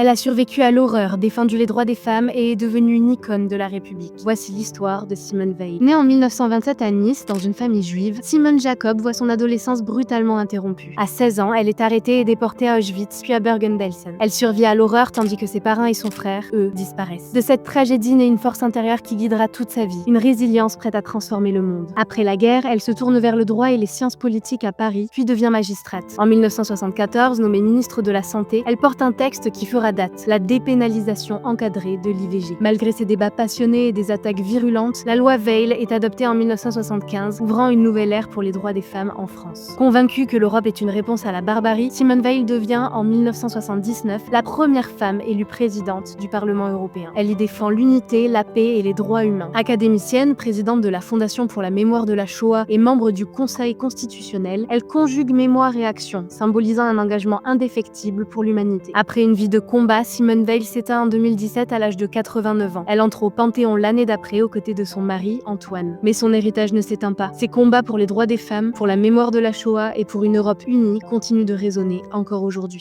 Elle a survécu à l'horreur, défendu les droits des femmes et est devenue une icône de la République. Voici l'histoire de Simone Veil. Née en 1927 à Nice, dans une famille juive, Simone Jacob voit son adolescence brutalement interrompue. À 16 ans, elle est arrêtée et déportée à Auschwitz, puis à Bergen-Belsen. Elle survit à l'horreur tandis que ses parents et son frère, eux, disparaissent. De cette tragédie naît une force intérieure qui guidera toute sa vie, une résilience prête à transformer le monde. Après la guerre, elle se tourne vers le droit et les sciences politiques à Paris, puis devient magistrate. En 1974, nommée ministre de la Santé, elle porte un texte qui fera date, la dépénalisation encadrée de l'IVG. Malgré ses débats passionnés et des attaques virulentes, la loi Veil est adoptée en 1975, ouvrant une nouvelle ère pour les droits des femmes en France. Convaincue que l'Europe est une réponse à la barbarie, Simone Veil devient, en 1979, la première femme élue présidente du Parlement européen. Elle y défend l'unité, la paix et les droits humains. Académicienne, présidente de la Fondation pour la mémoire de la Shoah et membre du Conseil constitutionnel, elle conjugue mémoire et action, symbolisant un engagement indéfectible pour l'humanité. Après une vie de combat, Simone Veil s'éteint en 2017 à l'âge de 89 ans. Elle entre au Panthéon l'année d'après aux côtés de son mari, Antoine. Mais son héritage ne s'éteint pas. Ses combats pour les droits des femmes, pour la mémoire de la Shoah et pour une Europe unie continuent de résonner encore aujourd'hui.